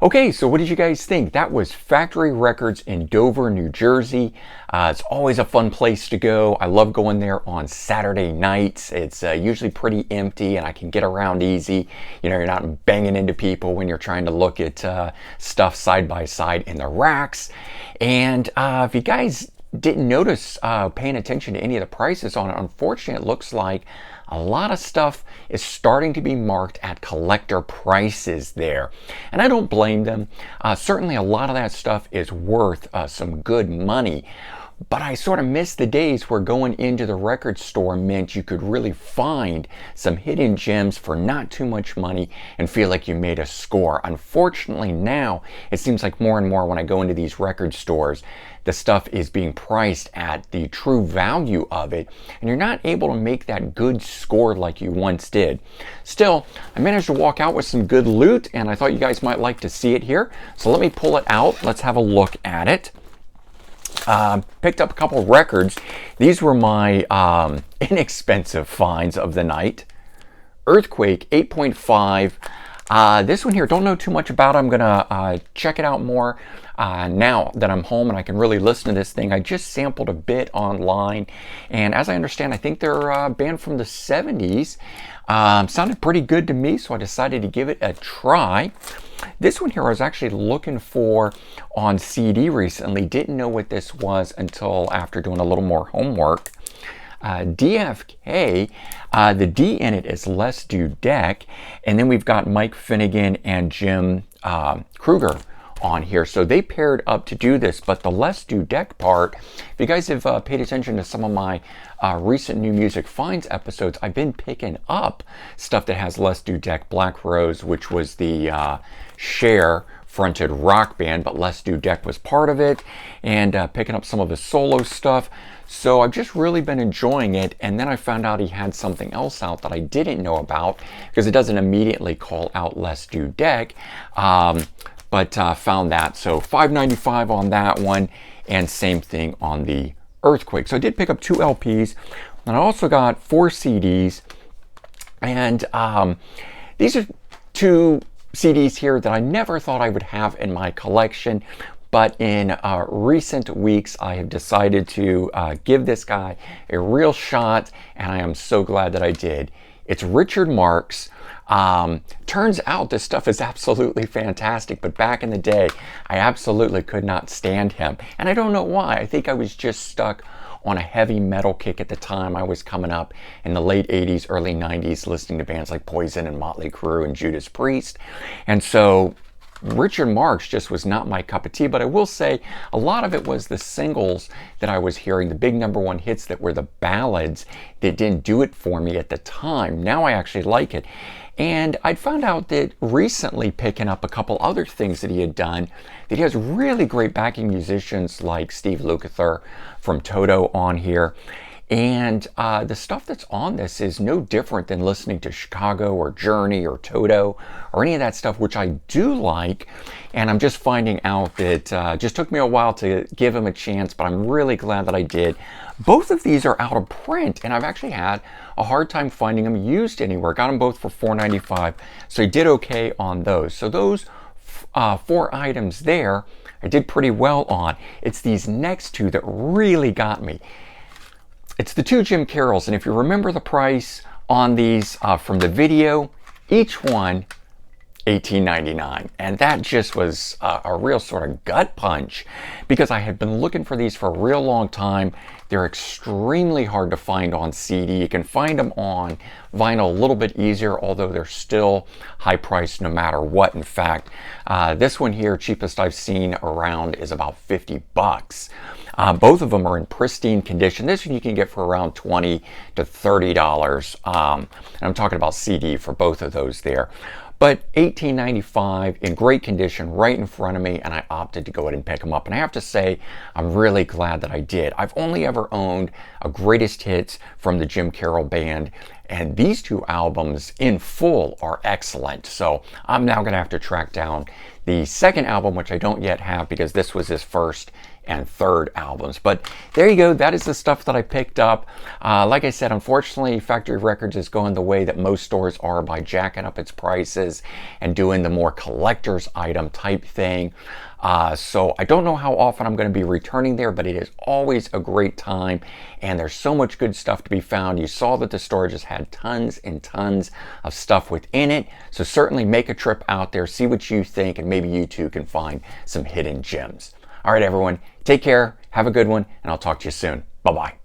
Okay, so what did you guys think? That was Factory Records in Dover, New Jersey. It's always a fun place to go. I love going there on Saturday nights. It's usually pretty empty and I can get around easy. You know, you're not banging into people when you're trying to look at stuff side by side in the racks. And if you guys didn't notice paying attention to any of the prices on it, unfortunately, it looks like a lot of stuff is starting to be marked at collector prices there. And I don't blame them. Certainly a lot of that stuff is worth some good money. But I sort of miss the days where going into the record store meant you could really find some hidden gems for not too much money and feel like you made a score. Unfortunately now, it seems like more and more when I go into these record stores, the stuff is being priced at the true value of it, and you're not able to make that good score like you once did. Still, I managed to walk out with some good loot, and I thought you guys might like to see it here. So let me pull it out. Let's have a look at it. Picked up a couple records. These were my inexpensive finds of the night. Earthquake 8.5. This one here, don't know too much about it. I'm gonna check it out more now that I'm home and I can really listen to this thing. I just sampled a bit online, and as I understand, I think they're a band from the 70s. Sounded pretty good to me, so I decided to give it a try. This one here I was actually looking for on CD recently. Didn't know what this was until after doing a little more homework. DFK, the D in it is Les Dudek, and then we've got Mike Finnegan and Jim Kruger on here. So they paired up to do this, but the Les Dudek part, if you guys have paid attention to some of my recent New Music Finds episodes, I've been picking up stuff that has Les Dudek. Black Rose, which was the Cher fronted rock band, but Les Dudek was part of it, and picking up some of his solo stuff. So I've just really been enjoying it, and then I found out he had something else out that I didn't know about, because it doesn't immediately call out Les Dudek, but found that. So $5.95 on that one, and same thing on the Earthquake. So I did pick up 2 LPs, and I also got 4 CDs, and these are 2 CDs here that I never thought I would have in my collection, but in recent weeks I have decided to give this guy a real shot, and I am so glad that I did. It's Richard Marx. Turns out this stuff is absolutely fantastic, but back in the day I absolutely could not stand him, and I don't know why. I think I was just stuck on a heavy metal kick at the time. I was coming up in the late 80s, early 90s, listening to bands like Poison and Motley Crue and Judas Priest. And so Richard Marx just was not my cup of tea, but I will say a lot of it was the singles that I was hearing, the big #1 hits that were the ballads that didn't do it for me at the time. Now I actually like it. And I'd found out that recently, picking up a couple other things that he had done, that he has really great backing musicians like Steve Lukather from Toto on here. And the stuff that's on this is no different than listening to Chicago or Journey or Toto or any of that stuff, which I do like. And I'm just finding out that just took me a while to give him a chance, but I'm really glad that I did. Both of these are out of print, and I've actually had a hard time finding them used anywhere. Got them both for $4.95, so I did okay on those. So those 4 items there, I did pretty well on. It's these next 2 that really got me. It's the 2 Jim Carrolls, and if you remember the price on these from the video, each one $18.99, and that just was a real sort of gut punch, because I had been looking for these for a real long time. They're extremely hard to find on CD. You can find them on vinyl a little bit easier, although they're still high priced no matter what. In fact, this one here, cheapest I've seen around, is about $50. Both of them are in pristine condition. This one you can get for around $20 to $30. And I'm talking about CD for both of those there. But $18.95 in great condition right in front of me, and I opted to go ahead and pick them up. And I have to say, I'm really glad that I did. I've only ever owned a greatest hits from the Jim Carroll Band, and these 2 albums in full are excellent. So I'm now going to have to track down the second album, which I don't yet have because this was his first and third albums. But there you go. That is the stuff that I picked up. Like I said, unfortunately, Factory Records is going the way that most stores are by jacking up its prices and doing the more collector's item type thing. So I don't know how often I'm going to be returning there, but it is always a great time, and there's so much good stuff to be found. You saw that the store just had tons and tons of stuff within it, so certainly make a trip out there, see what you think, and maybe you too can find some hidden gems. All right, everyone, take care, have a good one, and I'll talk to you soon. Bye-bye.